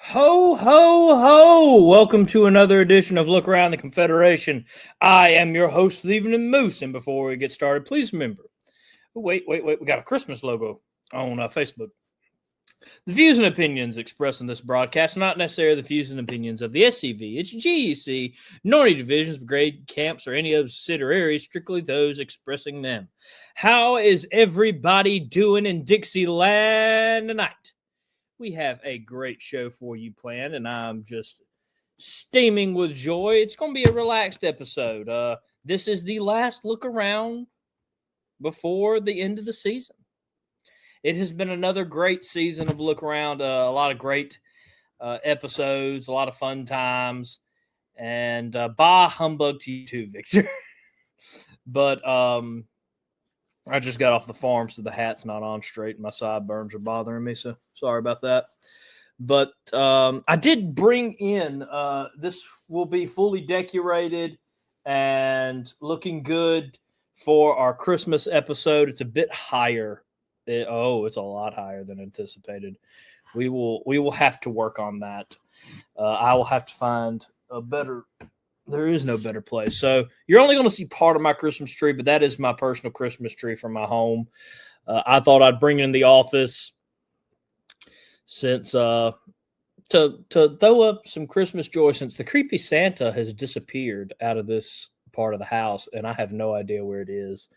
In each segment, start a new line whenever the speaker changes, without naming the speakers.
Ho, ho, ho! Welcome to another edition of Look Around the Confederation. I am your host, the Evening Moose. And before we get started, please remember, wait, we got a Christmas logo on Facebook. The views and opinions expressed in this broadcast are not necessarily the views and opinions of the SCV, its GEC, nor any divisions, brigade, camps, or any other subsidiaries, strictly those expressing them. How is everybody doing in Dixieland tonight? We have a great show for you planned, and I'm just steaming with joy. It's going to be a relaxed episode. This is the last look around before the end of the season. It has been another great season of look around, a lot of great episodes, a lot of fun times, and bah humbug to you too, Victor. But I just got off the farm, so the hat's not on straight, and my sideburns are bothering me, so sorry about that. But I did bring in, this will be fully decorated and looking good for our Christmas episode. It's a bit higher. It's a lot higher than anticipated. We will have to work on that. I will have to find a better... There is no better place. So you're only going to see part of my Christmas tree, but that is my personal Christmas tree from my home. I thought I'd bring it in the office since to throw up some Christmas joy, since the creepy Santa has disappeared out of this part of the house, and I have no idea where it is.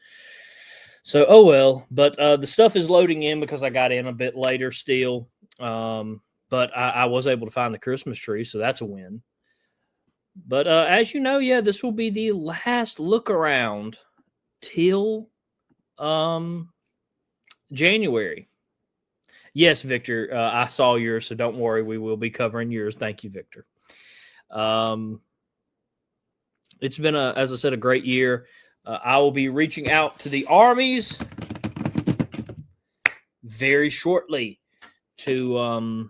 So, oh well. But the stuff is loading in because I got in a bit later still. But I was able to find the Christmas tree, so that's a win. But as you know, this will be the last look around till January. Yes, Victor, I saw yours, so don't worry. We will be covering yours. Thank you, Victor. It's been, as I said, a great year. I will be reaching out to the armies very shortly to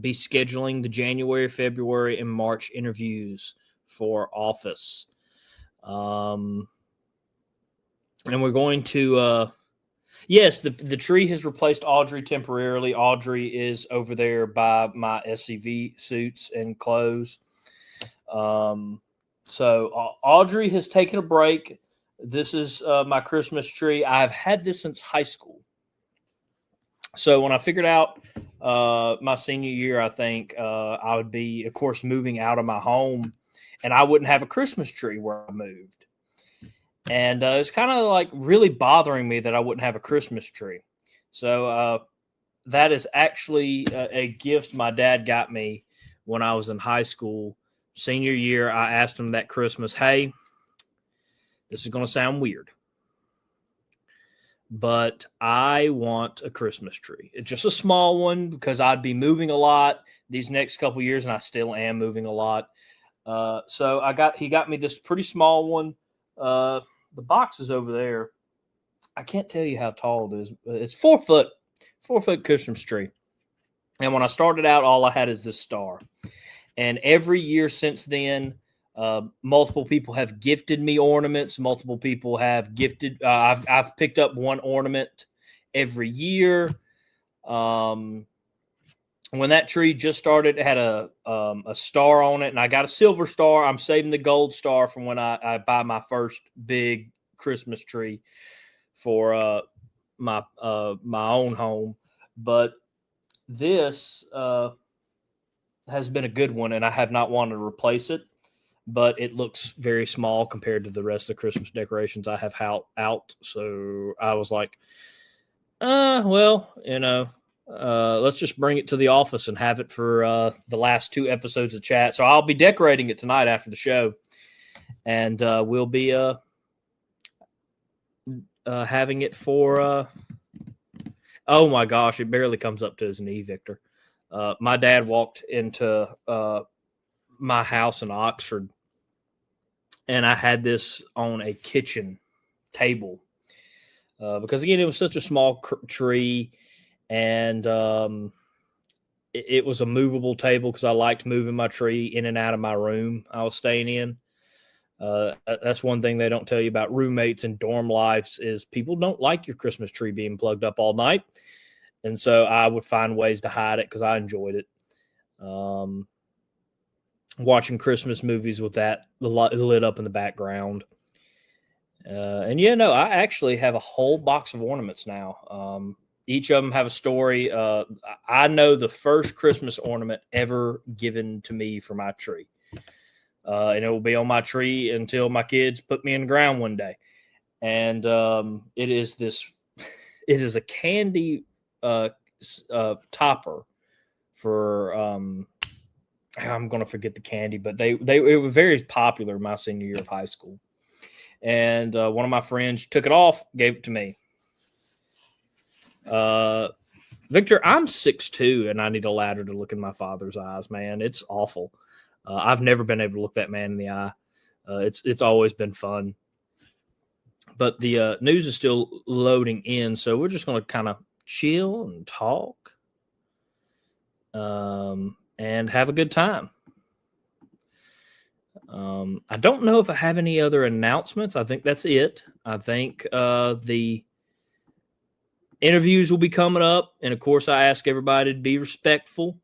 be scheduling the January, February, and March interviews for office. And we're going to, yes, the tree has replaced Audrey temporarily. Audrey is over there by my SCV suits and clothes. So Audrey has taken a break. This is my Christmas tree. I've had this since high school. So when I figured out my senior year, I think I would be, of course, moving out of my home, and I wouldn't have a Christmas tree where I moved. And it's kind of like really bothering me that I wouldn't have a Christmas tree. So that is actually a gift my dad got me when I was in high school. Senior year, I asked him that Christmas, hey, this is going to sound weird, but I want a Christmas tree. It's just a small one because I'd be moving a lot these next couple years, and I still am moving a lot. So he got me this pretty small one. The box is over there. I can't tell you how tall it is. It's 4 foot Christmas tree. And when I started out, all I had is this star. And every year since then, multiple people have gifted me ornaments. Multiple people have gifted. I've picked up one ornament every year. When that tree just started, it had a star on it, and I got a silver star. I'm saving the gold star from when I buy my first big Christmas tree for my own home. But this has been a good one, and I have not wanted to replace it. But it looks very small compared to the rest of the Christmas decorations I have out. So I was like, let's just bring it to the office and have it for the last 2 episodes of chat. So I'll be decorating it tonight after the show, and we'll be having it for oh my gosh, it barely comes up to his knee, Victor. My dad walked into my house in Oxford, and I had this on a kitchen table because, again, it was such a small tree, and it was a movable table because I liked moving my tree in and out of my room I was staying in. That's one thing they don't tell you about roommates and dorm lives is people don't like your Christmas tree being plugged up all night. And so I would find ways to hide it because I enjoyed it. Watching Christmas movies with that lit up in the background. And yeah, no, I actually have a whole box of ornaments now. Each of them have a story. I know the first Christmas ornament ever given to me for my tree. And it will be on my tree until my kids put me in the ground one day. And it is a candy topper for I'm going to forget the candy, but it was very popular my senior year of high school. And one of my friends took it off, gave it to me. Victor, I'm 6'2", and I need a ladder to look in my father's eyes, man. It's awful. I've never been able to look that man in the eye. It's always been fun. But the news is still loading in, so we're just going to kind of chill and talk and have a good time. I don't know if I have any other announcements. I think that's it. I think the interviews will be coming up. And, of course, I ask everybody to be respectful.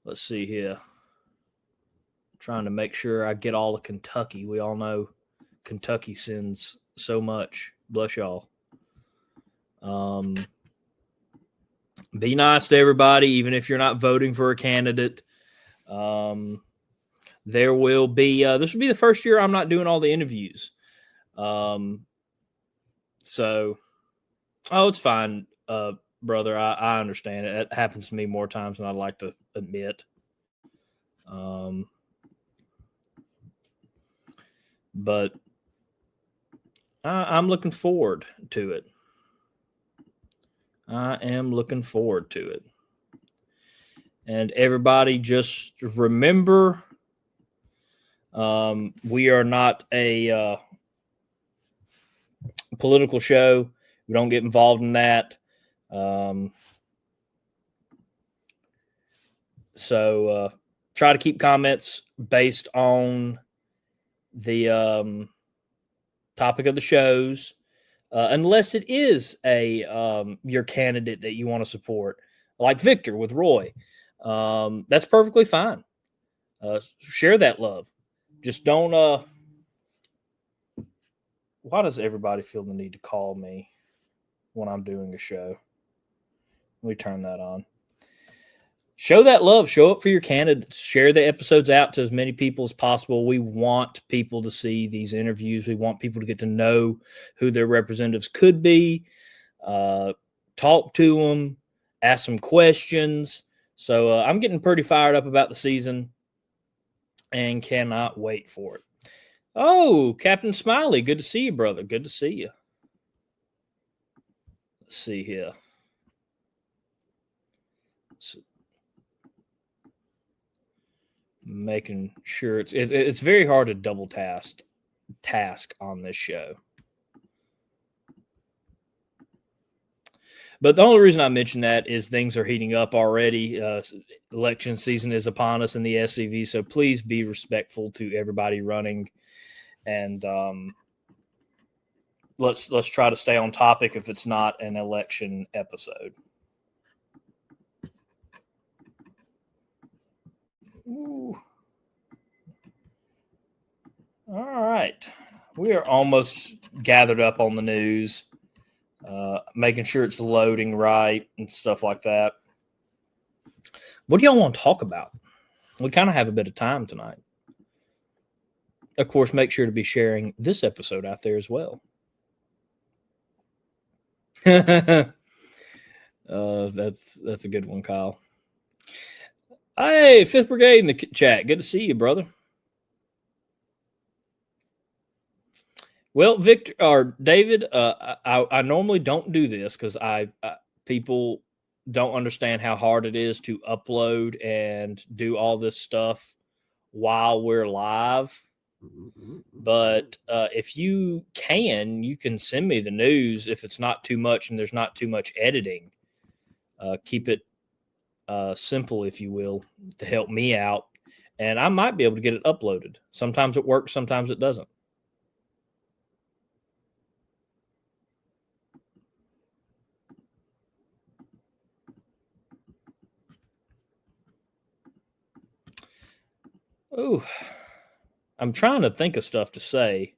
Let's see here. Trying to make sure I get all of Kentucky. We all know Kentucky sends so much. Bless y'all. Be nice to everybody, even if you're not voting for a candidate. There will be this will be the first year I'm not doing all the interviews. So, it's fine, brother. I understand it. It happens to me more times than I'd like to admit. But I'm looking forward to it. I am looking forward to it. And everybody just remember, we are not a political show. We don't get involved in that. So try to keep comments based on the topic of the shows, unless it is your candidate that you want to support, like Victor with Roy. That's perfectly fine. Share that love. Just don't. Why does everybody feel the need to call me when I'm doing a show? Let me turn that on. Show that love. Show up for your candidates. Share the episodes out to as many people as possible. We want people to see these interviews. We want people to get to know who their representatives could be. Talk to them. Ask them questions. So I'm getting pretty fired up about the season and cannot wait for it. Oh, Captain Smiley. Good to see you, brother. Good to see you. Let's see here. Making sure it's very hard to double task on this show. But the only reason I mention that is things are heating up already. Election season is upon us in the SCV, so please be respectful to everybody running, and let's try to stay on topic if it's not an election episode. Ooh. All right. We are almost gathered up on the news, making sure it's loading right and stuff like that. What do y'all want to talk about? We kind of have a bit of time tonight. Of course, make sure to be sharing this episode out there as well. That's a good one, Kyle. Hey, 5th Brigade in the chat. Good to see you, brother. Well, Victor or David, I normally don't do this because people don't understand how hard it is to upload and do all this stuff while we're live. But if you can send me the news if it's not too much and there's not too much editing. Keep it simple, if you will, to help me out. And I might be able to get it uploaded. Sometimes it works, sometimes it doesn't. Oh, I'm trying to think of stuff to say,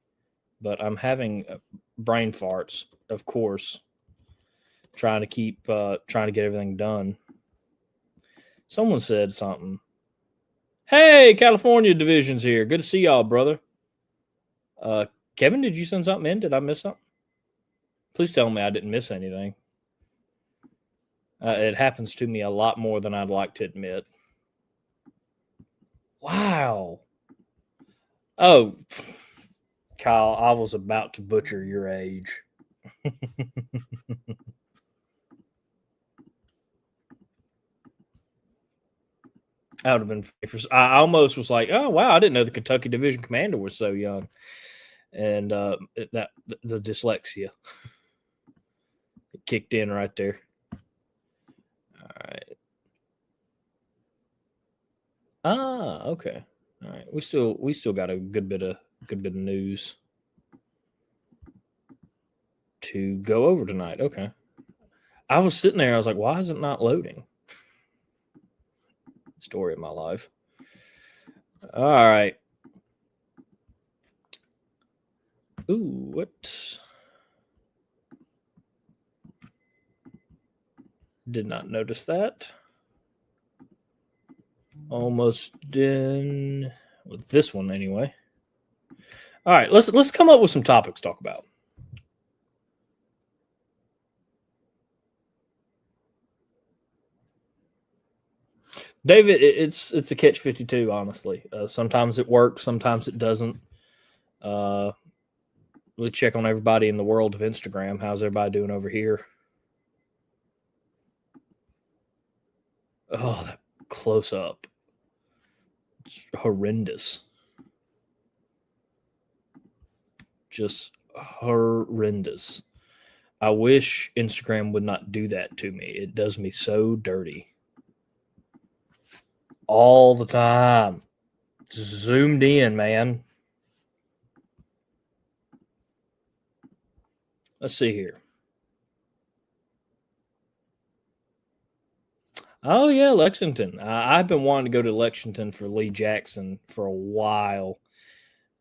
but I'm having brain farts, of course. Trying to get everything done. Someone said something. Hey, California Division's here. Good to see y'all, brother. Kevin, did you send something in? Did I miss something? Please tell me I didn't miss anything. It happens to me a lot more than I'd like to admit. Wow. Oh, Kyle, I was about to butcher your age. I would have been. I almost was like, oh wow, I didn't know the Kentucky Division Commander was so young, and the dyslexia it kicked in right there. All right. Ah, okay. All right. We still got a good bit of news to go over tonight. Okay. I was sitting there. I was like, why is it not loading? Story of my life. All right. Ooh, what? Did not notice that. Almost done with this one anyway. All right, let's come up with some topics to talk about. David, it's a catch 52. Honestly, sometimes it works, sometimes it doesn't. We check on everybody in the world of Instagram. How's everybody doing over here? Oh, that close up. It's horrendous. Just horrendous. I wish Instagram would not do that to me. It does me so dirty. All the time. Zoomed in, man. Let's see here. Oh yeah, Lexington. I've been wanting to go to Lexington for Lee Jackson for a while,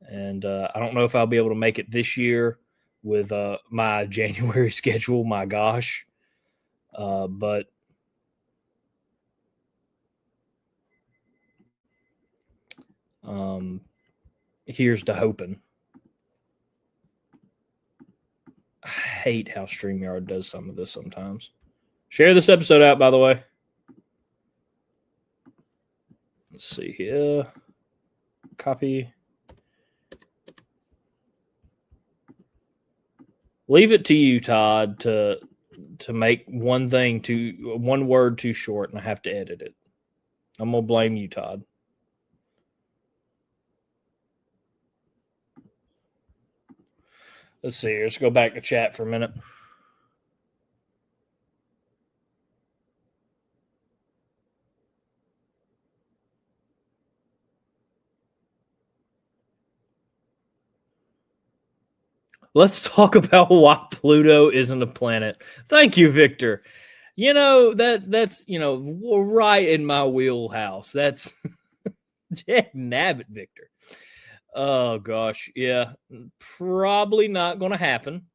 and I don't know if I'll be able to make it this year with my January schedule. My gosh, but here's to hoping. I hate how StreamYard does some of this sometimes. Share this episode out, by the way. Let's see here. Copy. Leave it to you, Todd, to make one word too short, and I have to edit it. I'm gonna blame you, Todd. Let's see. Let's go back to chat for a minute. Let's talk about why Pluto isn't a planet. Thank you, Victor. You know, that's right in my wheelhouse. That's Jack Nabbit, Victor. Oh gosh, yeah, probably not going to happen.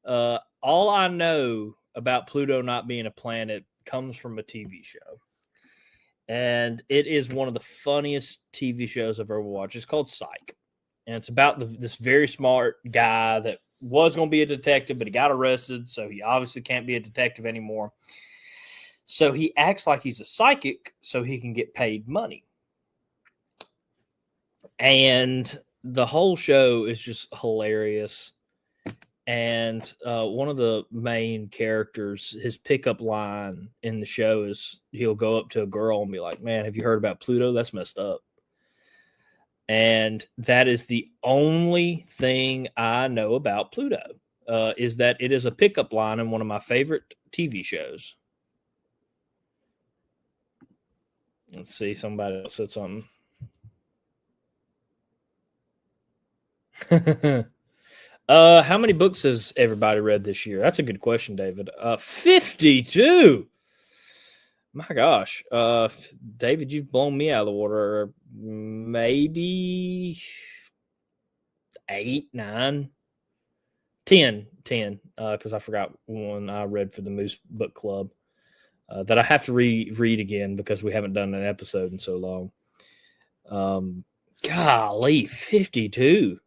All I know about Pluto not being a planet comes from a TV show, and it is one of the funniest TV shows I've ever watched. It's called Psych, and it's about this very smart guy that was going to be a detective, but he got arrested, so he obviously can't be a detective anymore. So he acts like he's a psychic so he can get paid money. And the whole show is just hilarious. And one of the main characters, his pickup line in the show is he'll go up to a girl and be like, man, have you heard about Pluto? That's messed up. And that is the only thing I know about Pluto, is that it is a pickup line in one of my favorite TV shows. Let's see, somebody else said something. How many books has everybody read this year? That's a good question, David. 52. My gosh. David, you've blown me out of the water. maybe 8, 9, 10, because I forgot one I read for the Moose Book Club that I have to read again because we haven't done an episode in so long. Golly, 52.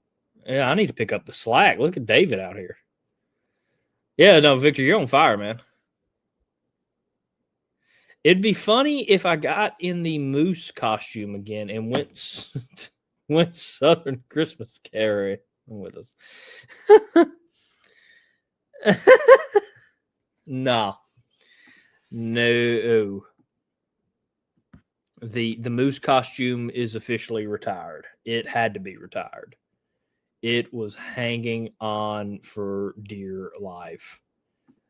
Yeah, I need to pick up the slack. Look at David out here. Yeah, no, Victor, you're on fire, man. It'd be funny if I got in the moose costume again and went Southern Christmas carry with us. No. The moose costume is officially retired. It had to be retired. It was hanging on for dear life.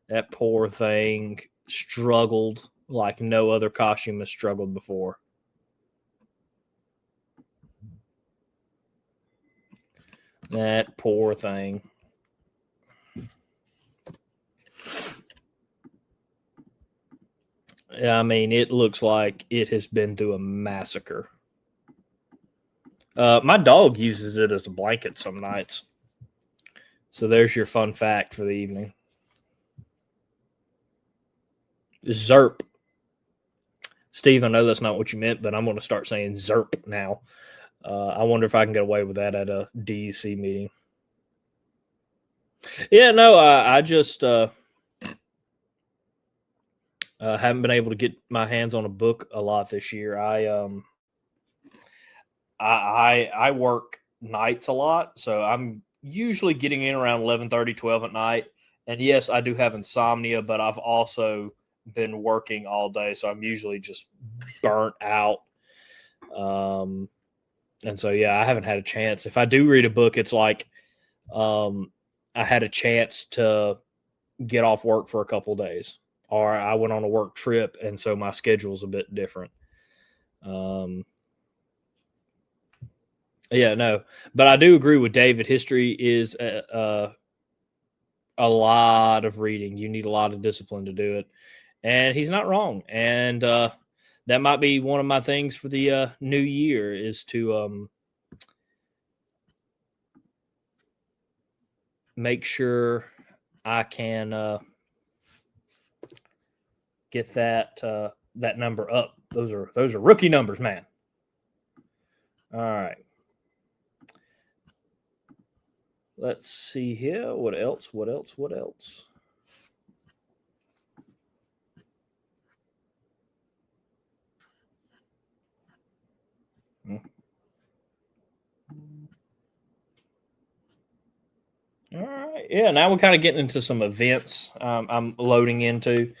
That poor thing struggled like no other costume has struggled before. That poor thing. I mean, it looks like it has been through a massacre. My dog uses it as a blanket some nights. So there's your fun fact for the evening. Zerp. Steve, I know that's not what you meant, but I'm going to start saying Zerp now. I wonder if I can get away with that at a DEC meeting. Yeah, no, I just haven't been able to get my hands on a book a lot this year. I work nights a lot, so I'm usually getting in around 11:30, 12 at night. And yes, I do have insomnia, but I've also been working all day, so I'm usually just burnt out. And so, yeah, I haven't had a chance. If I do read a book, it's like I had a chance to get off work for a couple of days, or I went on a work trip, and so my schedule's a bit different. Yeah, no, but I do agree with David. History is a lot of reading. You need a lot of discipline to do it, and he's not wrong. And that might be one of my things for the new year is to make sure I can get that number up. Those are rookie numbers, man. All right. Let's see here. What else? All right. Yeah. Now we're kind of getting into some events I'm loading into.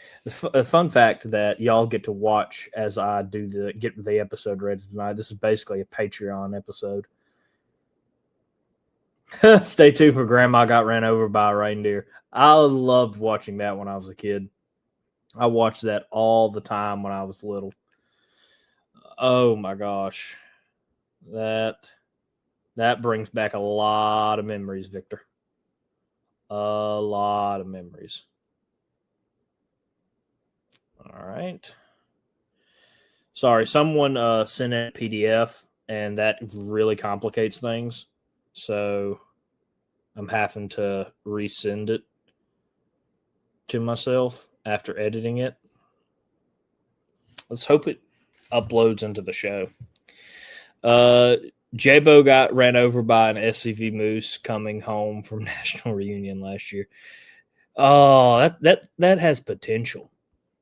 A fun fact that y'all get to watch as I get the episode ready tonight. This is basically a Patreon episode. Stay tuned for Grandma Got Ran Over by a Reindeer. I loved watching that when I was a kid. I watched that all the time when I was little. Oh my gosh. That brings back a lot of memories, Victor. A lot of memories. All right. Sorry, someone sent in a PDF, and that really complicates things. So I'm having to resend it to myself after editing it. Let's hope it uploads into the show. J-Bo got ran over by an SCV moose coming home from National Reunion last year. Oh, that has potential.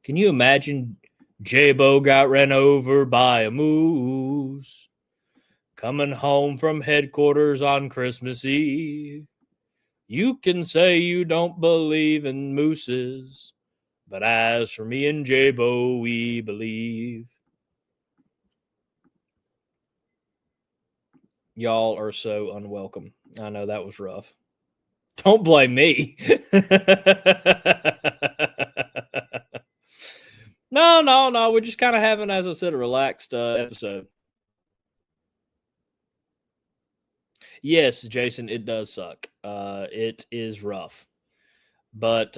Can you imagine J-Bo got ran over by a moose coming home from headquarters on Christmas Eve? You can say you don't believe in mooses, but as for me and J-Bo, we believe. Y'all are so unwelcome. I know that was rough. Don't blame me. No. We're just kind of having, as I said, a relaxed episode. Yes, Jason, it does suck. It is rough, but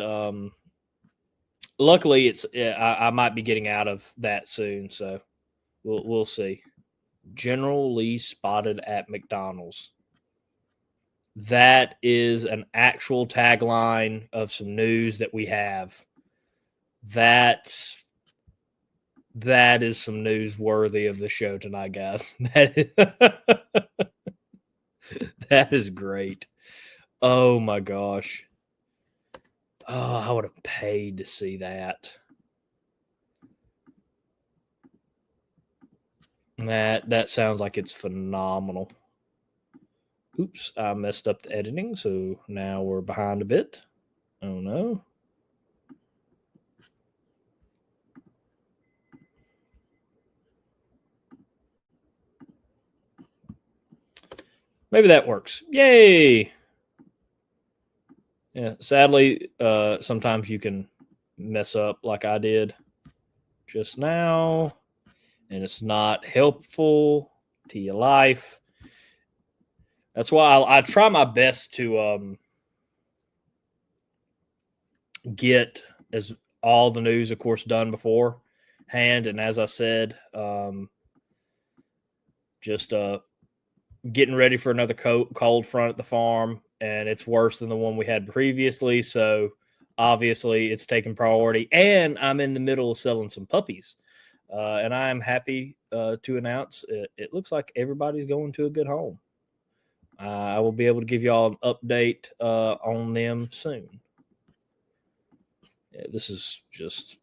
luckily, I might be getting out of that soon. So we'll see. General Lee spotted at McDonald's. That is an actual tagline of some news that we have. That is some news worthy of the show tonight, guys. That is great. Oh my gosh. Oh, I would have paid to see that. That sounds like it's phenomenal. Oops, I messed up the editing, so now we're behind a bit. Oh no. Maybe that works. Yay! Yeah, sadly, sometimes you can mess up like I did just now, and it's not helpful to your life. That's why I try my best to get as all the news, of course, done beforehand. And as I said, just getting ready for another cold front at the farm, and it's worse than the one we had previously. So obviously, it's taking priority. And I'm in the middle of selling some puppies, and I am happy to announce it looks like everybody's going to a good home. I will be able to give y'all an update on them soon. Yeah, this is just,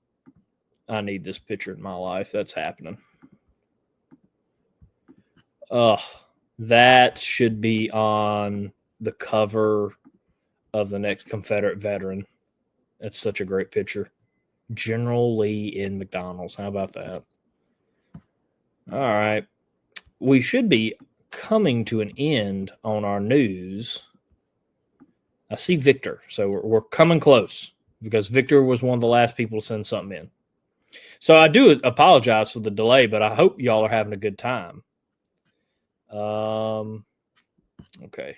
I need this picture in my life. That's happening. That should be on the cover of the next Confederate veteran. That's such a great picture. General Lee in McDonald's. How about that? All right. We should be coming to an end on our news. I see Victor. So we're coming close because Victor was one of the last people to send something in. So I do apologize for the delay, but I hope y'all are having a good time. Okay.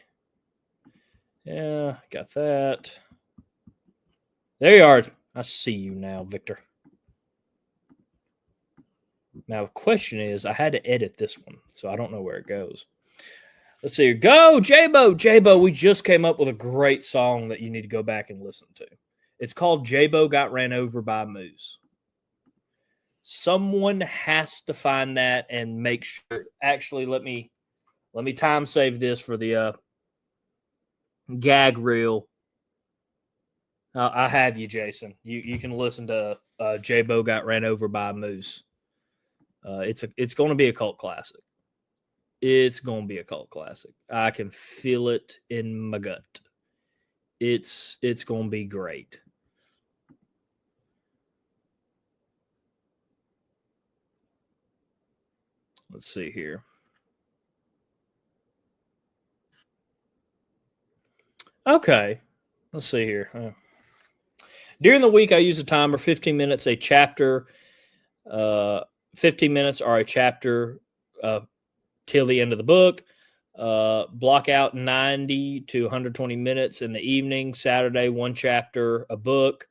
Yeah, got that. There you are. I see you now, Victor. Now the question is, I had to edit this one, so I don't know where it goes. Let's see here. Go, J-Bo. J-Bo, we just came up with a great song that you need to go back and listen to. It's called J-Bo Got Ran Over by a Moose. Someone has to find that and make sure. Actually, let me time save this for the gag reel. I have you, Jason. You can listen to J-Bo Got Ran Over by a Moose. It's going to be a cult classic. It's going to be a cult classic. I can feel it in my gut. It's going to be great. Let's see here. Okay. Let's see here. During the week, I use a timer, 15 minutes, a chapter. 15 minutes or a chapter till the end of the book. Block out 90 to 120 minutes in the evening. Saturday, one chapter, a book.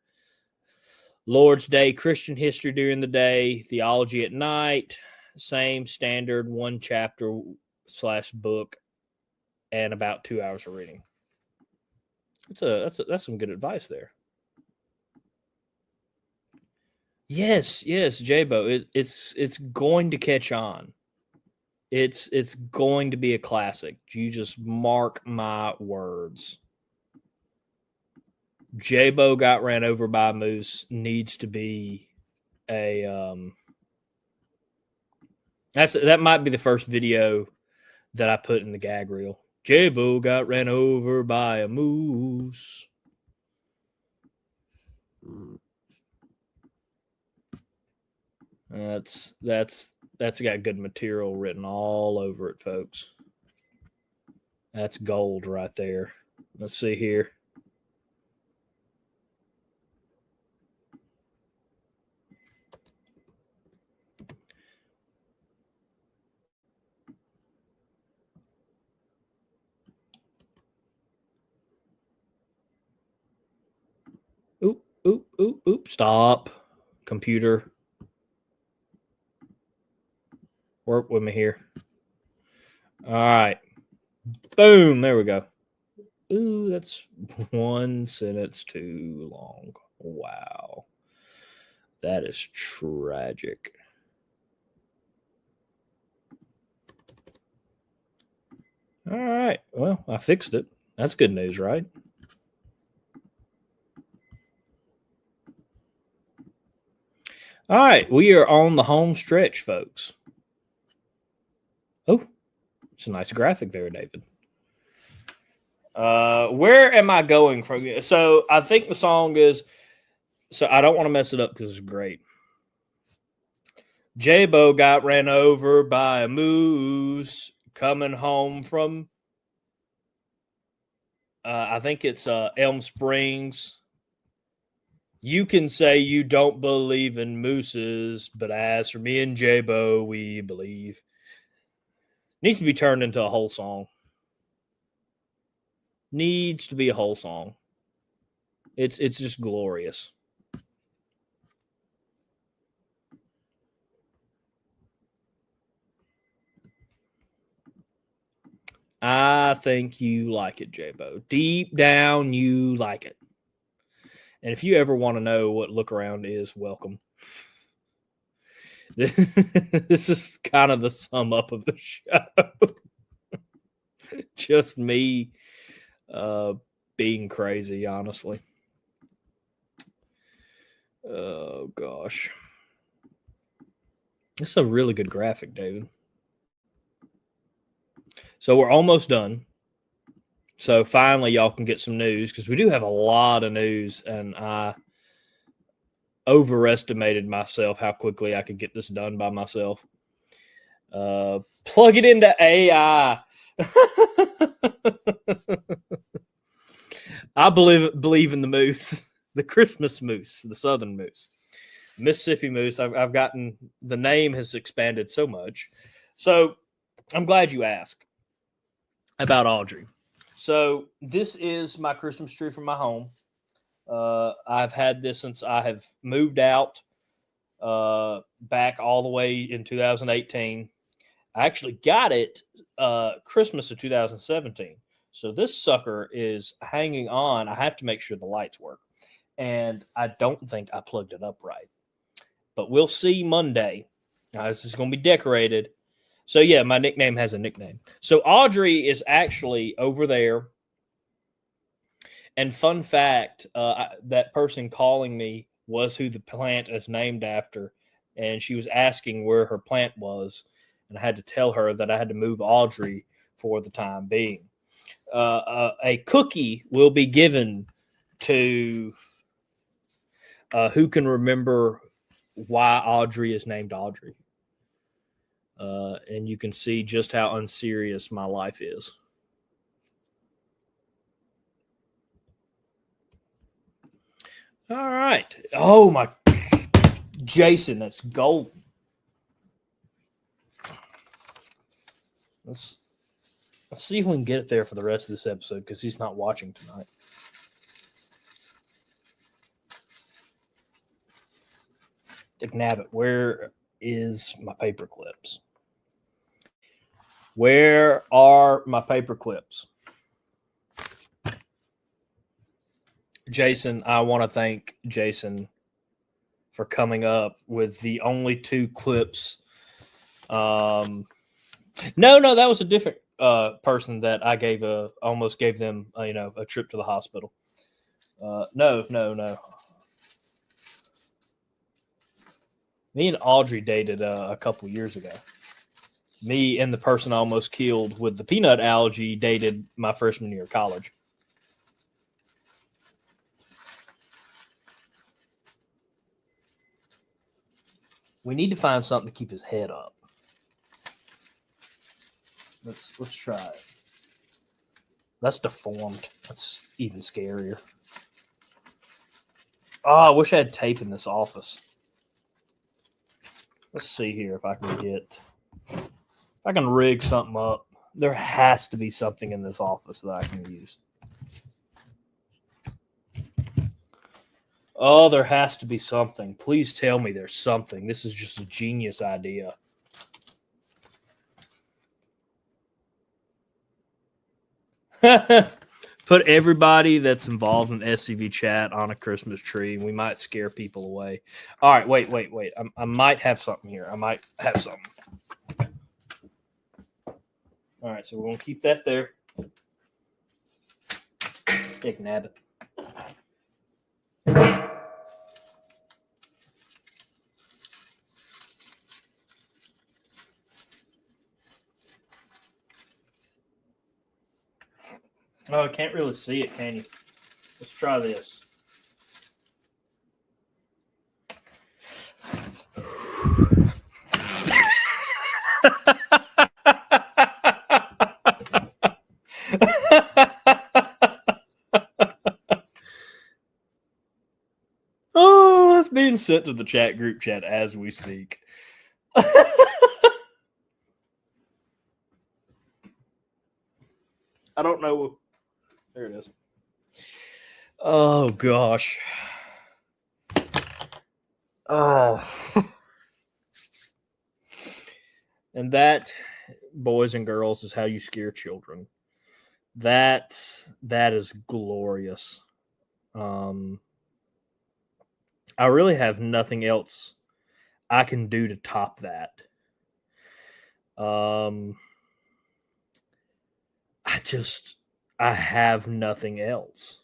Lord's Day, Christian history during the day. Theology at night. Same standard, one chapter / book, and about 2 hours of reading. That's some good advice there. Yes, J-Bo. It's going to catch on. It's going to be a classic. You just mark my words. J-Bo Got Ran Over by a Moose needs to be a that might be the first video that I put in the gag reel. J-Bo got ran over by a moose. That's got good material written all over it, folks. That's gold right there. Let's see here. Oop. Stop. Computer. Work with me here. All right. Boom. There we go. Ooh, that's one sentence too long. Wow. That is tragic. All right. Well, I fixed it. That's good news, right? All right. We are on the home stretch, folks. Oh, it's a nice graphic there, David. Where am I going from? So I think the song is. So I don't want to mess it up because it's great. J-Bo got ran over by a moose coming home from. I think it's Elm Springs. You can say you don't believe in mooses, but as for me and J-Bo, we believe. Needs to be turned into a whole song. Needs to be a whole song. It's just glorious. I think you like it, J-Bo. Deep down, you like it. And if you ever want to know what Look Around is, welcome. This is kind of the sum up of the show. Just me being crazy, honestly. Oh, gosh. It's a really good graphic, David. So we're almost done. So finally, y'all can get some news because we do have a lot of news, and I overestimated myself how quickly I could get this done by myself. Plug it into AI. I believe in the moose, the Christmas moose, the southern moose, Mississippi moose. I've gotten the name has expanded so much. So I'm glad you asked about Audrey. So this is my Christmas tree from my home. I've had this since I have moved out back all the way in 2018. I actually got it Christmas of 2017. So this sucker is hanging on. I have to make sure the lights work. And I don't think I plugged it up right. But we'll see Monday. This is going to be decorated. So, yeah, my nickname has a nickname. So, Audrey is actually over there. And fun fact, that person calling me was who the plant is named after. And she was asking where her plant was. And I had to tell her that I had to move Audrey for the time being. A cookie will be given to who can remember why Audrey is named Audrey. And you can see just how unserious my life is. All right. Oh, my. Jason, that's golden. Let's see if we can get it there for the rest of this episode because he's not watching tonight. Nabbit, where is my paper clips? Where are my paper clips? Jason, I want to thank Jason for coming up with the only 2 clips. No, that was a different person that I almost gave them, a trip to the hospital. No. Me and Audrey dated a couple years ago. Me and the person I almost killed with the peanut allergy dated my freshman year of college. We need to find something to keep his head up. Let's try it. That's deformed. That's even scarier. Oh, I wish I had tape in this office. Let's see here if I can rig something up. There has to be something in this office that I can use. Oh, there has to be something. Please tell me there's something. This is just a genius idea. Put everybody that's involved in SCV chat on a Christmas tree, and we might scare people away. All right, wait. I might have something here. I might have something. All right, so we're going to keep that there. Take a nab it. Oh, I can't really see it, can you? Let's try this. Oh, it's being sent to the chat group chat as we speak. I don't know. There it is. Oh, gosh. Oh. And that, boys and girls, is how you scare children. That is glorious. I really have nothing else I can do to top that. I have nothing else.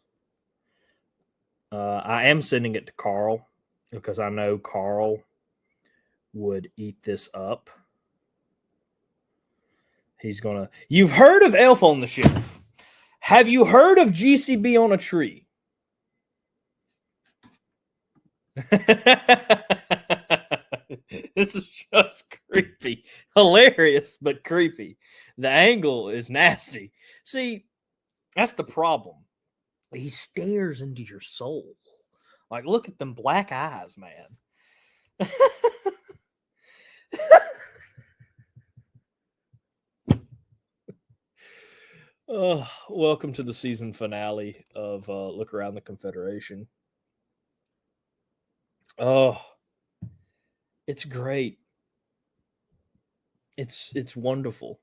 I am sending it to Carl because I know Carl would eat this up. You've heard of Elf on the Shelf. Have you heard of GCB on a tree? This is just creepy. Hilarious, but creepy. The angle is nasty. See, that's the problem. He stares into your soul. Like, look at them black eyes, man. Welcome to the season finale of Look Around the Confederation. Oh, it's great. It's wonderful.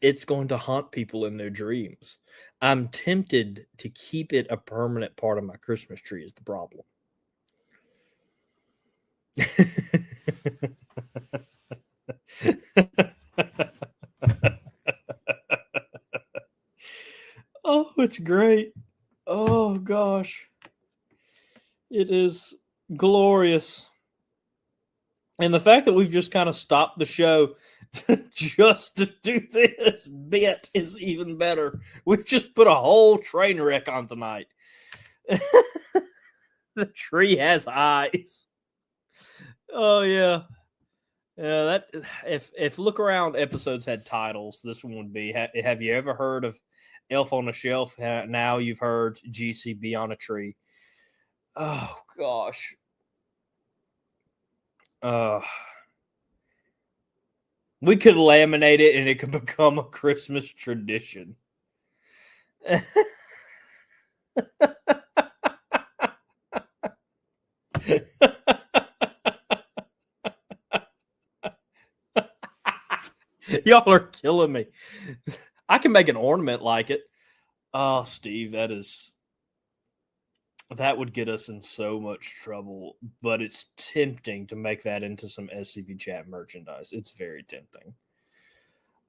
It's going to haunt people in their dreams. I'm tempted to keep it a permanent part of my Christmas tree is the problem. Oh, it's great. Oh, gosh. It is glorious. And the fact that we've just kind of stopped the show just to do this bit is even better. We've just put a whole train wreck on tonight. The tree has eyes. Oh, yeah. Yeah, that if Look Around episodes had titles, this one would be, have you ever heard of Elf on a Shelf? Now you've heard GCB on a tree. Oh, gosh. We could laminate it and it could become a Christmas tradition. Y'all are killing me. I can make an ornament like it. Oh, Steve, that would get us in so much trouble, but it's tempting to make that into some SCV chat merchandise. It's very tempting.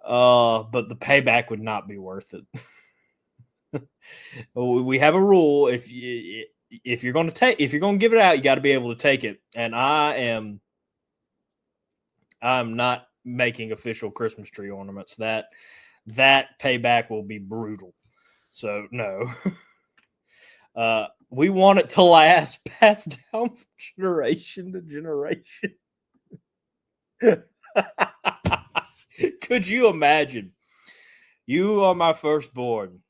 But the payback would not be worth it. We have a rule: if you're going to give it out, you got to be able to take it. And I'm not making official Christmas tree ornaments. That payback will be brutal. So no. We want it to last, passed down from generation to generation. Could you imagine? You are my firstborn,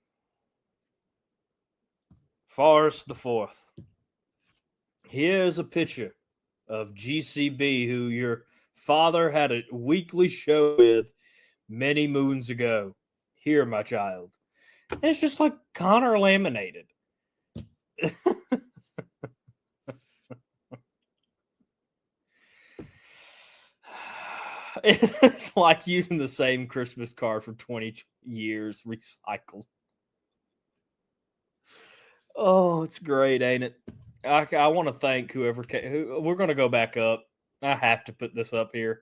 Forrest the Fourth. Here's a picture of GCB, who your father had a weekly show with many moons ago. Here, my child. And it's just like Connor laminated. It's like using the same Christmas card from 20 years recycled. Oh, it's great, ain't it? I want to thank whoever came. We're going to go back up. I have to put this up here.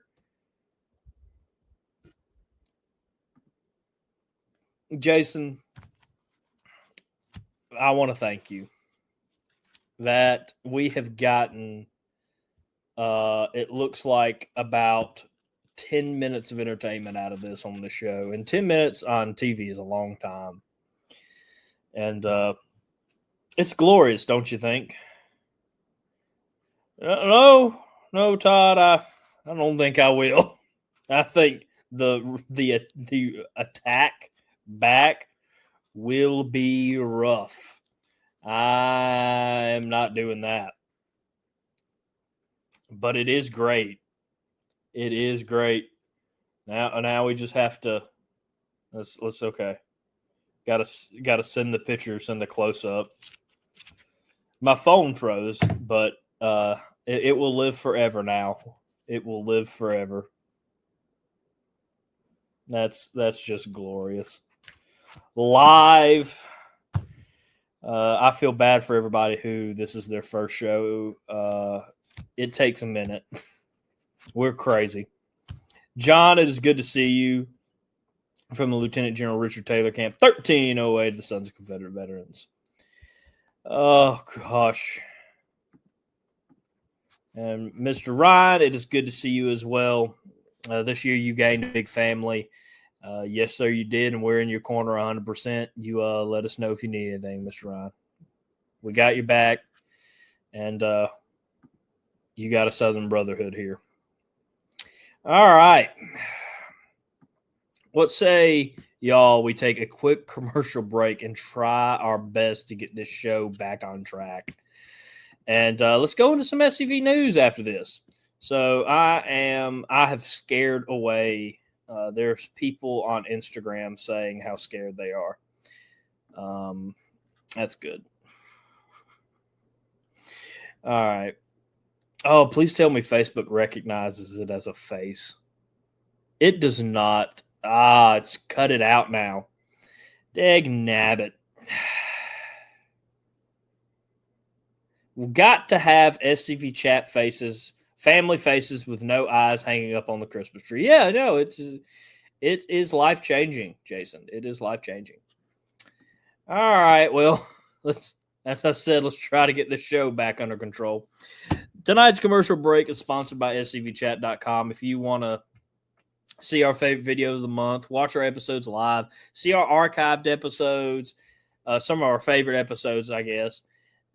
Jason, I want to thank you that we have gotten, it looks like about 10 minutes of entertainment out of this on the show. And 10 minutes on TV is a long time. And it's glorious, don't you think? No, Todd, I don't think I will. I think the attack back will be rough. I am not doing that. But it is great. It is great. Now we just have to let's okay. Gotta send the picture, send the close up. My phone froze, but it will live forever now. It will live forever. That's just glorious. Live. I feel bad for everybody who this is their first show. It takes a minute. We're crazy. John, it is good to see you from the Lieutenant General Richard Taylor Camp 1308 of the Sons of Confederate Veterans. Oh, gosh. And Mr. Ryan, it is good to see you as well. This year you gained a big family. Yes, sir, you did, and we're in your corner 100%. You let us know if you need anything, Mr. Ryan. We got your back, and you got a Southern Brotherhood here. All right. What say, y'all, we take a quick commercial break and try our best to get this show back on track. And let's go into some SCV news after this. So I have scared away. There's people on Instagram saying how scared they are. That's good. All right. Oh, please tell me Facebook recognizes it as a face. It does not. It's cut it out now. Dag nabbit. We've got to have SCV chat faces, family faces with no eyes hanging up on the Christmas tree. Yeah, no, it is life-changing, Jason. It is life-changing. All right, well, as I said, let's try to get this show back under control. Tonight's commercial break is sponsored by scvchat.com. If you want to see our favorite videos of the month, watch our episodes live, see our archived episodes, some of our favorite episodes, I guess,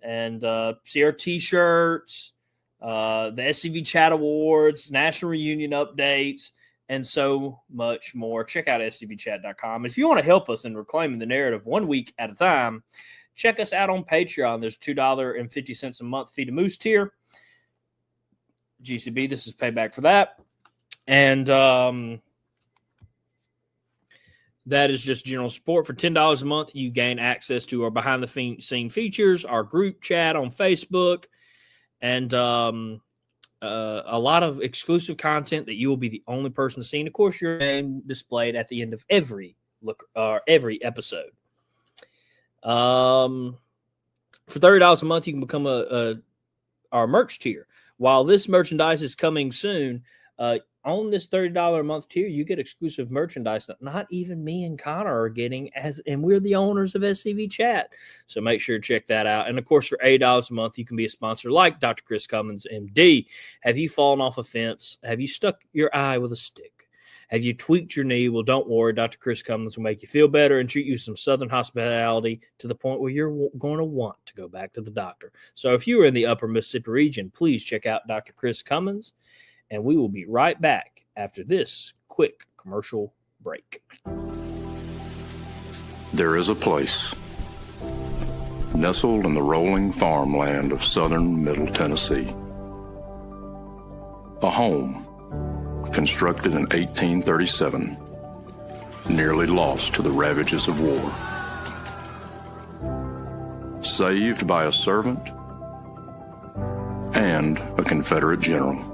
and see our T-shirts, the SCV Chat Awards, National Reunion updates, and so much more. Check out scvchat.com. If you want to help us in reclaiming the narrative 1 week at a time, check us out on Patreon. There's $2.50 a month Feed a Moose tier. GCB, this is payback for that. And that is just general support. For $10 a month, you gain access to our behind-the-scene features, our group chat on Facebook, and a lot of exclusive content that you will be the only person to see. And, of course, your name displayed at the end of every episode. For $30 a month, you can become our merch tier. While this merchandise is coming soon, on this $30 a month tier, you get exclusive merchandise that not even me and Connor are getting, and we're the owners of SCV Chat. So make sure to check that out. And of course, for $8 a month, you can be a sponsor like Dr. Chris Cummins, MD. Have you fallen off a fence? Have you stuck your eye with a stick? Have you tweaked your knee? Well, don't worry. Dr. Chris Cummins will make you feel better and treat you some Southern hospitality to the point where you're going to want to go back to the doctor. So if you are in the upper Mississippi region, please check out Dr. Chris Cummins. And we will be right back after this quick commercial break.
There is a place nestled in the rolling farmland of southern Middle Tennessee. A home constructed in 1837, nearly lost to the ravages of war. Saved by a servant and a Confederate general.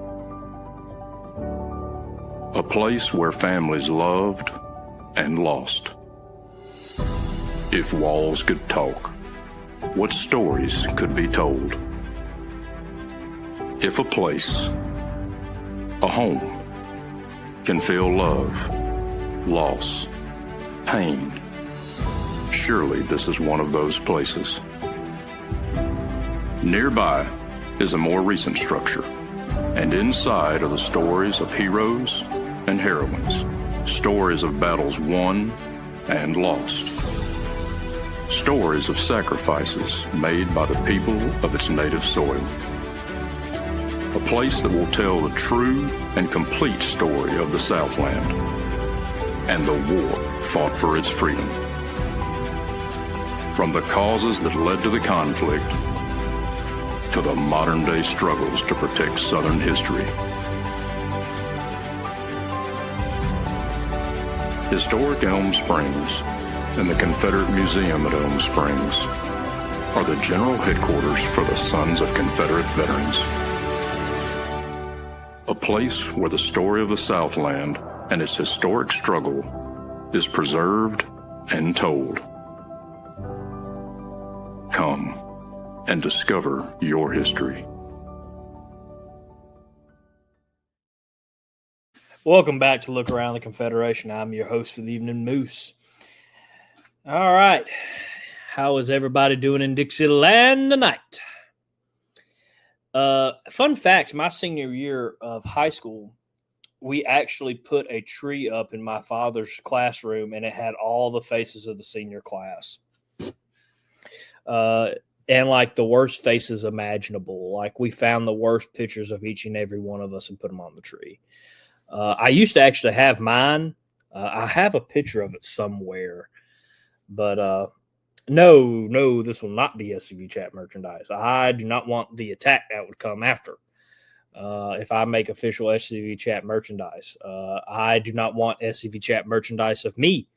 A place where families loved and lost If walls could talk, what stories could be told? If a place, a home, can feel love, loss, pain, surely this is one of those places. Nearby is a more recent structure, and inside are the stories of heroes and heroines, stories of battles won and lost, stories of sacrifices made by the people of its native soil. A place that will tell the true and complete story of the Southland and the war fought for its freedom. From the causes that led to the conflict to the modern-day struggles to protect Southern history. Historic Elm Springs and the Confederate Museum at Elm Springs are the general headquarters for the Sons of Confederate Veterans. A place where the story of the Southland and its historic struggle is preserved and told. Come and discover your history.
Welcome back to Look Around the Confederation. I'm your host for the evening, Moose. All right. How is everybody doing in Dixieland tonight? Fun fact, my senior year of high school, we actually put a tree up in my father's classroom, and it had all the faces of the senior class. And like the worst faces imaginable. Like we found the worst pictures of each and every one of us and put them on the tree. I used to actually have mine. I have a picture of it somewhere. But no, this will not be SCV Chat merchandise. I do not want the attack that would come after. If I make official SCV Chat merchandise. I do not want SCV Chat merchandise of me.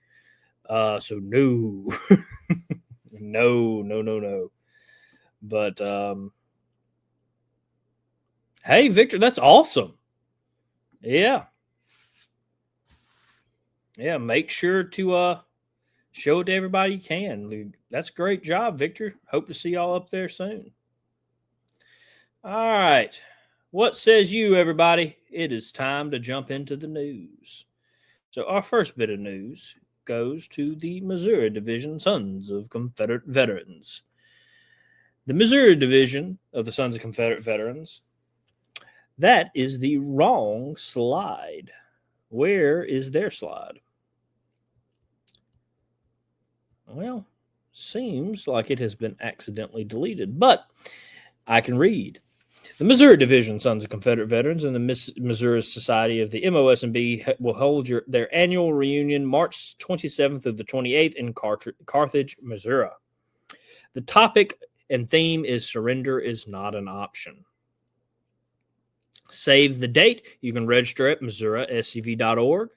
So no. No. But hey, Victor, that's awesome. Yeah, make sure to show it to everybody you can. That's a great job, Victor. Hope to see y'all up there soon. All right. What says you, everybody? It is time to jump into the news. So our first bit of news goes to the Missouri Division Sons of Confederate Veterans. The Missouri Division of the Sons of Confederate Veterans, that is the wrong slide. Where is their slide? Well, seems like it has been accidentally deleted, but I can read. The Missouri Division Sons of Confederate Veterans and the Missouri Society of the MOS&B will hold their annual reunion March 27th through the 28th in Carthage, Missouri. The topic and theme is Surrender is Not an Option. Save the date. You can register at MissouriSCV.org.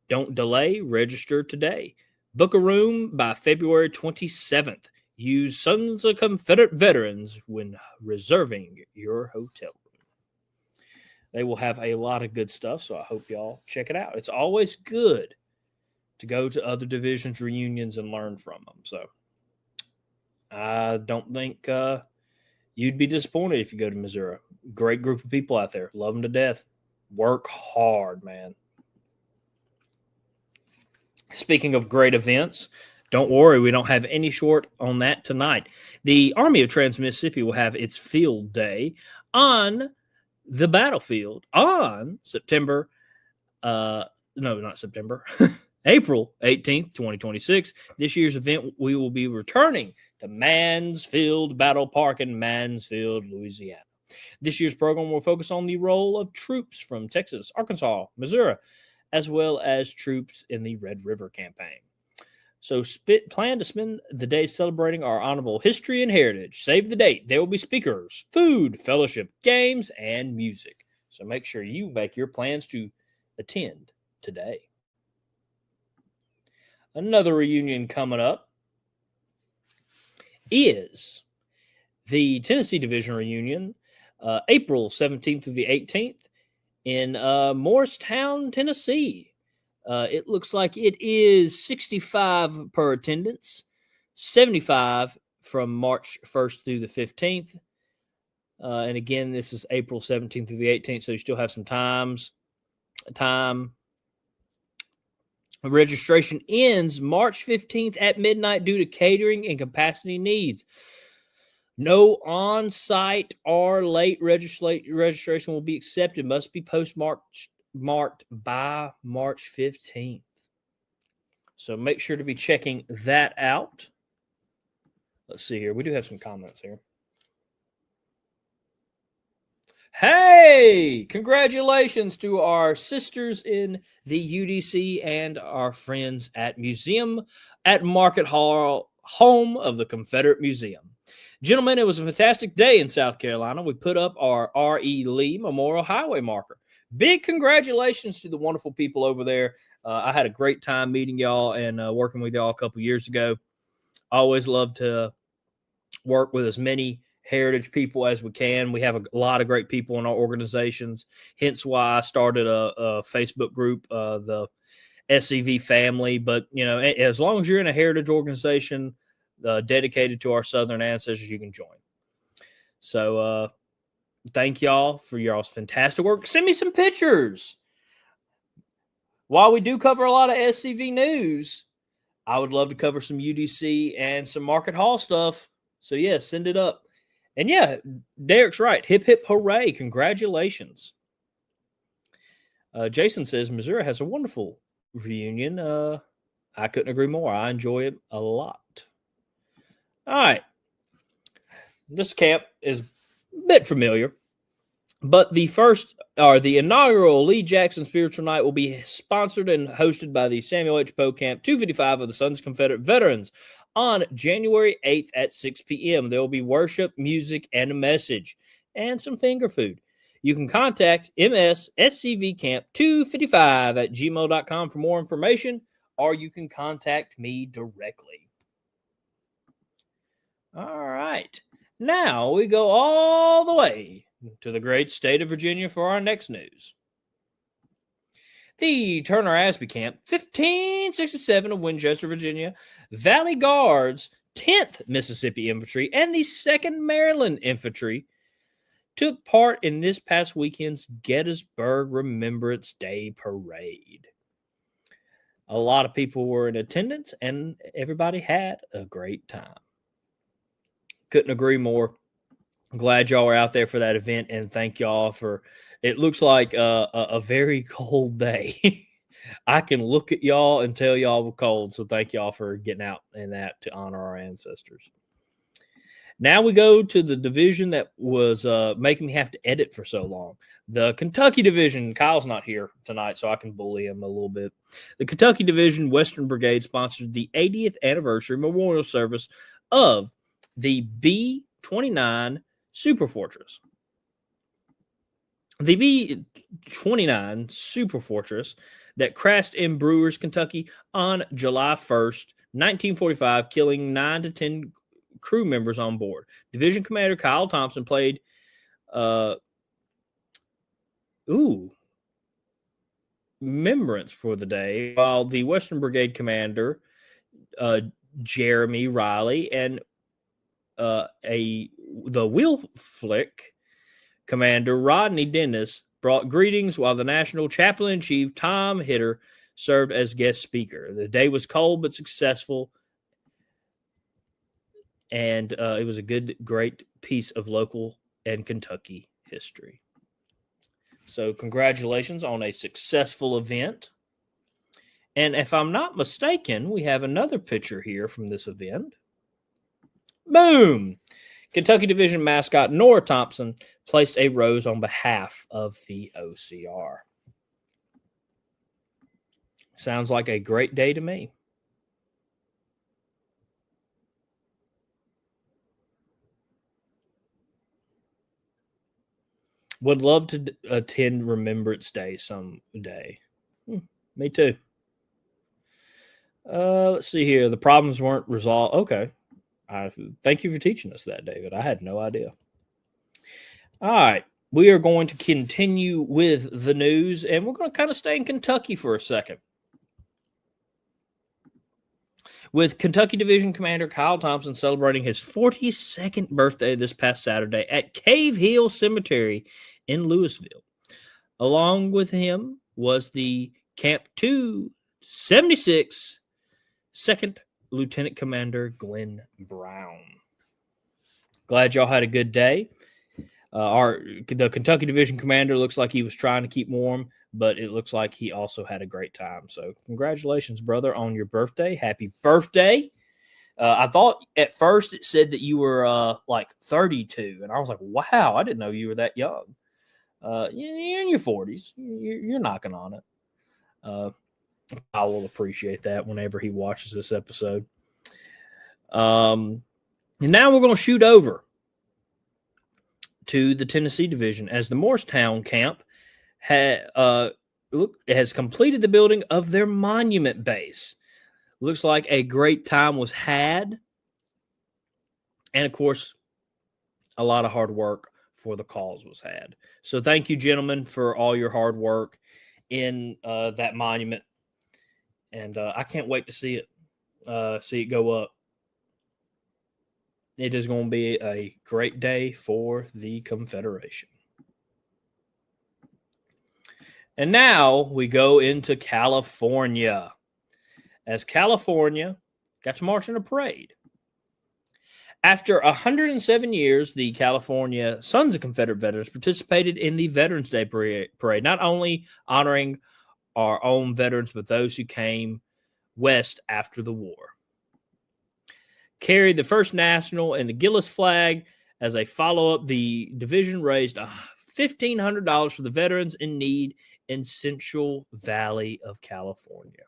Don't delay. Register today. Book a room by February 27th. Use Sons of Confederate Veterans when reserving your hotel room. They will have a lot of good stuff, so I hope y'all check it out. It's always good to go to other divisions' reunions and learn from them. So I don't think you'd be disappointed if you go to Missouri. Great group of people out there. Love them to death. Work hard, man. Speaking of great events, don't worry, we don't have any short on that tonight. The Army of Trans-Mississippi will have its field day on the battlefield on April 18th, 2026. This year's event, we will be returning to Mansfield Battle Park in Mansfield, Louisiana. This year's program will focus on the role of troops from Texas, Arkansas, Missouri, as well as troops in the Red River Campaign. So plan to spend the day celebrating our honorable history and heritage. Save the date. There will be speakers, food, fellowship, games, and music. So make sure you make your plans to attend today. Another reunion coming up is the Tennessee Division reunion, April 17th through the 18th in Morristown, Tennessee. It looks like it is 65 per attendance. 75 from March 1st through the 15th. And again, this is April 17th through the 18th, so you still have some time. Registration ends March 15th at midnight due to catering and capacity needs. No on-site or late registration will be accepted. Must be postmarked by March 15th. So make sure to be checking that out. Let's see here. We do have some comments here. Hey, congratulations to our sisters in the UDC and our friends at Museum at Market Hall, home of the Confederate Museum. Gentlemen, it was a fantastic day in South Carolina. We put up our R.E. Lee Memorial Highway marker. Big congratulations to the wonderful people over there. I had a great time meeting y'all and working with y'all a couple years ago. I always love to work with as many heritage people as we can. We have a lot of great people in our organizations, hence why I started a Facebook group, the SCV family. But, you know, as long as you're in a heritage organization dedicated to our Southern ancestors, you can join. So thank y'all for y'all's fantastic work. Send me some pictures. While we do cover a lot of SCV news, I would love to cover some UDC and some Market Hall stuff. So, yeah, send it up. And, yeah, Derek's right. Hip, hip, hooray. Congratulations. Jason says Missouri has a wonderful reunion. I couldn't agree more. I enjoy it a lot. All right. This camp is a bit familiar, but the inaugural Lee Jackson Spiritual Night will be sponsored and hosted by the Samuel H. Poe Camp 255 of the Sons of Confederate Veterans on January 8th at 6 p.m. There will be worship, music, and a message, and some finger food. You can contact msscvcamp255@gmail.com for more information, or you can contact me directly. All right. Now we go all the way to the great state of Virginia for our next news. The Turner Asby Camp, 1567 of Winchester, Virginia, Valley Guards, 10th Mississippi Infantry, and the 2nd Maryland Infantry took part in this past weekend's Gettysburg Remembrance Day Parade. A lot of people were in attendance, and everybody had a great time. Couldn't agree more. I'm glad y'all are out there for that event, and thank y'all for. It looks like a very cold day. I can look at y'all and tell y'all we're cold, so thank y'all for getting out in that to honor our ancestors. Now we go to the division that was making me have to edit for so long. The Kentucky Division. Kyle's not here tonight, so I can bully him a little bit. The Kentucky Division Western Brigade sponsored the 80th anniversary memorial service of the B-29 Super Fortress. The B-29 Super Fortress that crashed in Brewers, Kentucky on July 1st, 1945, killing 9 to 10 crew members on board. Division Commander Kyle Thompson played remembrance for the day, while the Western Brigade Commander Jeremy Riley and the Wheel Flick Commander Rodney Dennis brought greetings, while the National Chaplain-in-Chief Tom Hitter served as guest speaker. The day was cold but successful, and it was a great piece of local and Kentucky history. So congratulations on a successful event. And if I'm not mistaken, we have another picture here from this event. Boom! Kentucky Division mascot Nora Thompson placed a rose on behalf of the OCR. Sounds like a great day to me. Would love to attend Remembrance Day someday. Me too. Let's see here. The problems weren't resolved. Okay. Thank you for teaching us that, David. I had no idea. All right. We are going to continue with the news, and we're going to kind of stay in Kentucky for a second. with Kentucky Division Commander Kyle Thompson celebrating his 42nd birthday this past Saturday at Cave Hill Cemetery in Louisville. Along with him was the Camp 276 2nd Lieutenant Commander Glenn Brown. Glad y'all had a good day. The Kentucky Division Commander looks like he was trying to keep warm, but it looks like he also had a great time. So congratulations, brother, on your birthday. Happy birthday. I thought at first it said that you were like 32, and I was like, wow, I didn't know you were that young. You're in your 40s. You're knocking on it. I will appreciate that whenever he watches this episode. And now we're going to shoot over to the Tennessee Division as the Morristown camp has completed the building of their monument base. Looks like a great time was had. And, of course, a lot of hard work for the cause was had. So thank you, gentlemen, for all your hard work in that monument. And I can't wait to see it go up. It is going to be a great day for the Confederation. And now we go into California. As California got to march in a parade. After 107 years, the California Sons of Confederate Veterans participated in the Veterans Day Parade, not only honoring our own veterans, but those who came west after the war. Carried the First National and the Gillis flag. As a follow-up, the division raised $1,500 for the veterans in need in Central Valley of California.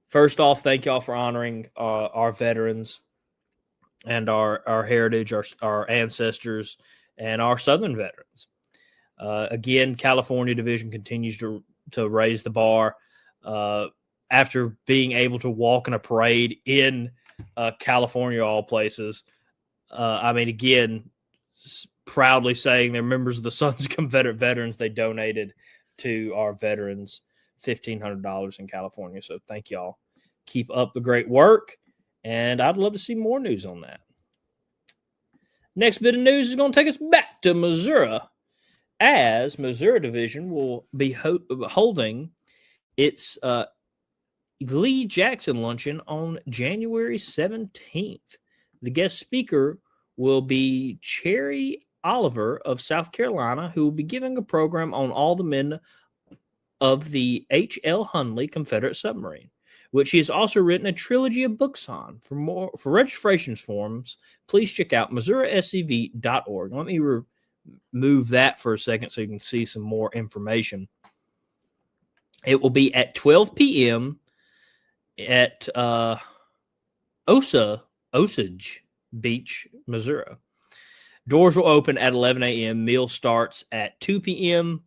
First off, thank y'all for honoring our veterans and our heritage, our ancestors, and our Southern veterans. Again, California Division continues to raise the bar. After being able to walk in a parade in California, all places. Again, proudly saying they're members of the Sons of Confederate Veterans. They donated to our veterans $1,500 in California. So thank y'all. Keep up the great work. And I'd love to see more news on that. Next bit of news is going to take us back to Missouri, as Missouri Division will be holding its Lee Jackson luncheon on January 17th. The guest speaker will be Cherry Oliver of South Carolina, who will be giving a program on all the men of the H.L. Hunley Confederate submarine, which he has also written a trilogy of books on. For registration forms, please check out MissouriSCV.org. Let me remove that for a second so you can see some more information. It will be at 12 p.m. at Osage Beach, Missouri. Doors will open at 11 a.m. Meal starts at 2 p.m.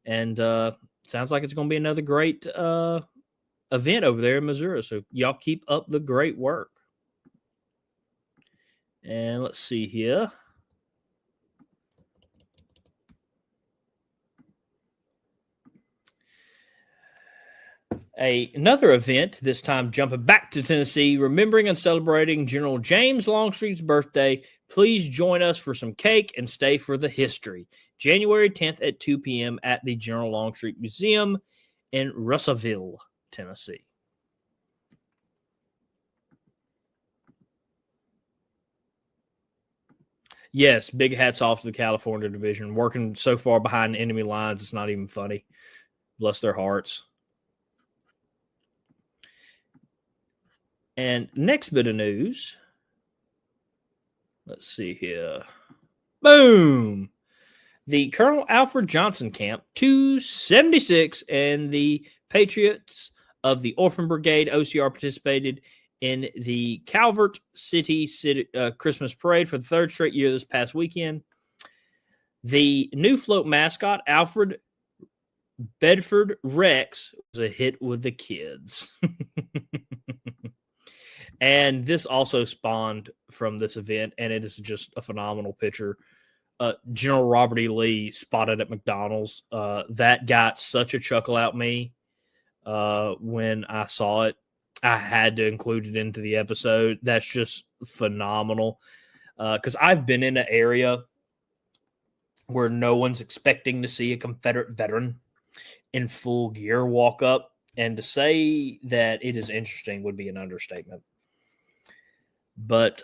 And sounds like it's going to be another great event over there in Missouri. So y'all keep up the great work. And let's see here. Another event, this time jumping back to Tennessee, remembering and celebrating General James Longstreet's birthday. Please join us for some cake and stay for the history. January 10th at 2 p.m. at the General Longstreet Museum in Russellville, Tennessee. Yes, big hats off to the California Division. Working so far behind enemy lines, it's not even funny. Bless their hearts. And next bit of news. Let's see here. Boom. The Colonel Alfred Johnson Camp 276 and the Patriots of the Orphan Brigade OCR participated in the Calvert City Christmas Parade for the third straight year this past weekend. The new float mascot, Alfred Bedford Rex, was a hit with the kids. And this also spawned from this event, and it is just a phenomenal picture. General Robert E. Lee spotted at McDonald's. That got such a chuckle out me when I saw it. I had to include it into the episode. That's just phenomenal. Because I've been in an area where no one's expecting to see a Confederate veteran in full gear walk up. And to say that it is interesting would be an understatement. But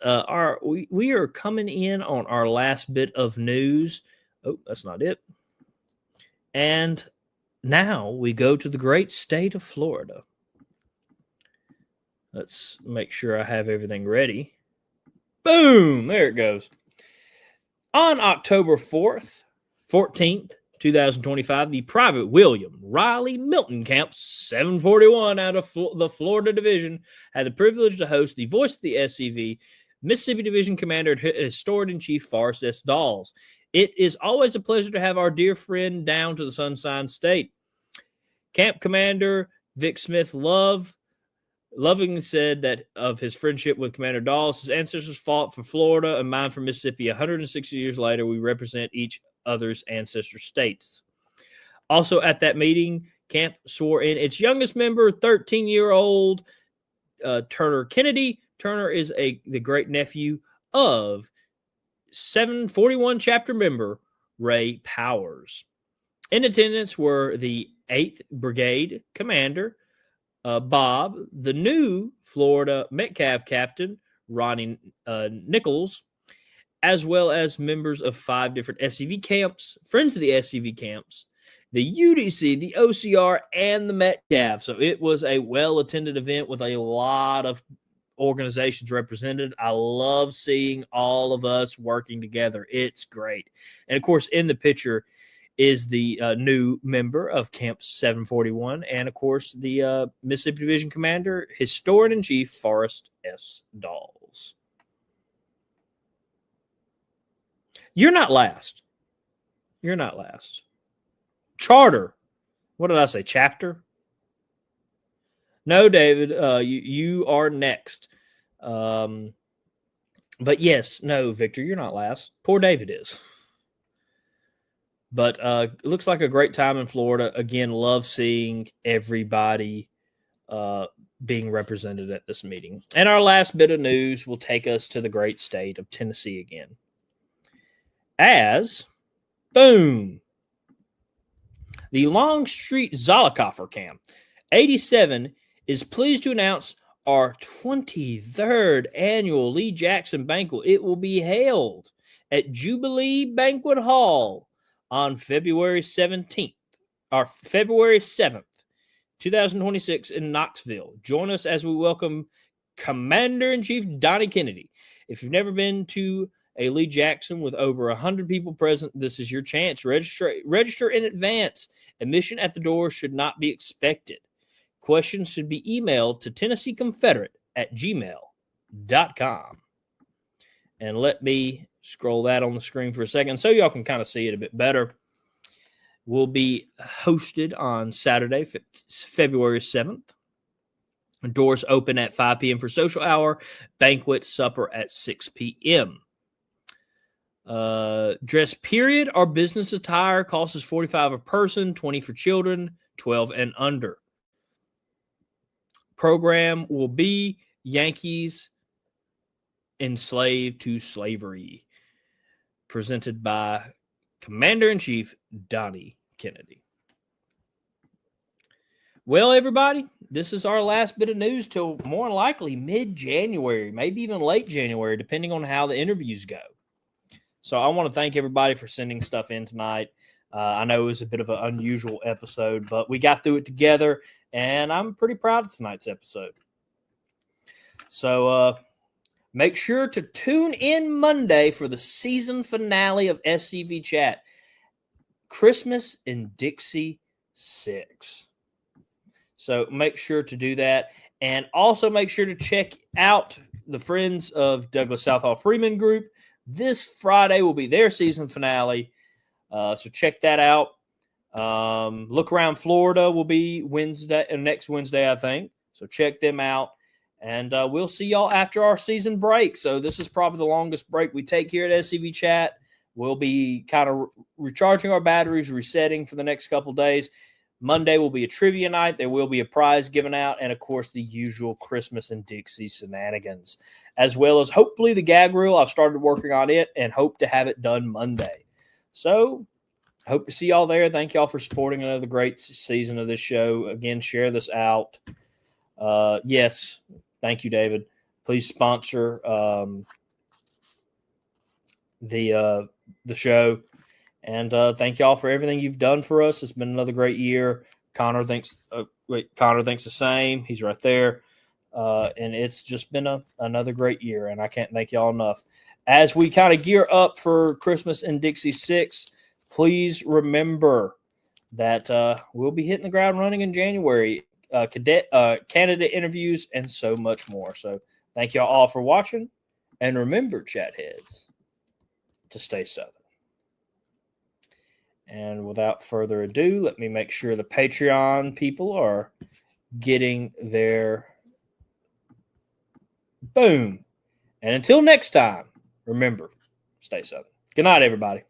we are coming in on our last bit of news. Oh, that's not it. And now we go to the great state of Florida. Let's make sure I have everything ready. Boom! There it goes. On October 14th, 2025, the Private William Riley Milton Camp 741 out of the Florida Division had the privilege to host the voice of the SCV, Mississippi Division Commander and Historian-in-Chief Forrest S. Dawes. It is always a pleasure to have our dear friend down to the Sunshine State. Camp Commander Vic Smith lovingly said that of his friendship with Commander Dawes, his ancestors fought for Florida and mine for Mississippi. 160 years later, we represent each other's ancestor states. Also at that meeting, Camp swore in its youngest member, 13-year-old Turner Kennedy. Turner is the great nephew of 741 chapter member Ray Powers. In attendance were the 8th Brigade Commander, Bob, the new Florida Metcalf Captain, Ronnie Nichols, as well as members of 5 different SCV camps, friends of the SCV camps, the UDC, the OCR, and the Metcalf. So it was a well-attended event with a lot of organizations represented. I love seeing all of us working together. It's great. And, of course, in the picture is the new member of Camp 741 and, of course, the Mississippi Division Commander, Historian-in-Chief Forrest S. Dawes. You're not last. You're not last. Charter. What did I say? Chapter? No, David, you are next. But yes, no, Victor, you're not last. Poor David is. But it looks like a great time in Florida. Again, love seeing everybody being represented at this meeting. And our last bit of news will take us to the great state of Tennessee again. As, boom, the Longstreet Zollicoffer Camp 87 is pleased to announce our 23rd annual Lee Jackson Banquet. It will be held at Jubilee Banquet Hall on February 7th, 2026 in Knoxville. Join us as we welcome Commander-in-Chief Donnie Kennedy. If you've never been to a Lee Jackson with over 100 people present, this is your chance. Register in advance. Admission at the door should not be expected. Questions should be emailed to TennesseeConfederate@gmail.com. And let me scroll that on the screen for a second so y'all can kind of see it a bit better. Will be hosted on Saturday, February 7th. Doors open at 5 p.m. for social hour. Banquet supper at 6 p.m. Dress period or business attire costs us $45 a person, $20 for children, 12 and under. Program will be Yankees Enslaved to Slavery, presented by Commander-in-Chief Donnie Kennedy. Well, everybody, this is our last bit of news till more than likely mid-January, maybe even late January, depending on how the interviews go. So I want to thank everybody for sending stuff in tonight. I know it was a bit of an unusual episode, but we got through it together, and I'm pretty proud of tonight's episode. So make sure to tune in Monday for the season finale of SCV Chat, Christmas in Dixie 6. So make sure to do that. And also make sure to check out the Friends of Douglas Southall Freeman group. This Friday will be their season finale. So check that out. Look Around Florida will be next Wednesday, I think. So check them out. And we'll see y'all after our season break. So this is probably the longest break we take here at SCV Chat. We'll be kind of recharging our batteries, resetting for the next couple days. Monday will be a trivia night. There will be a prize given out, and of course the usual Christmas and Dixie shenanigans, as well as hopefully the gag reel. I've started working on it and hope to have it done Monday. So hope to see y'all there. Thank y'all for supporting another great season of this show. Again, share this out. Yes, thank you, David. Please sponsor the show. And thank y'all for everything you've done for us. It's been another great year. Connor thinks the same. He's right there. And it's just been another great year, and I can't thank y'all enough. As we kind of gear up for Christmas in Dixie 6, please remember that we'll be hitting the ground running in January. Candidate interviews, and so much more. So thank y'all all for watching. And remember, chat heads, to stay Southern. And without further ado, let me make sure the Patreon people are getting their boom. And until next time, remember, stay Southern. Good night, everybody.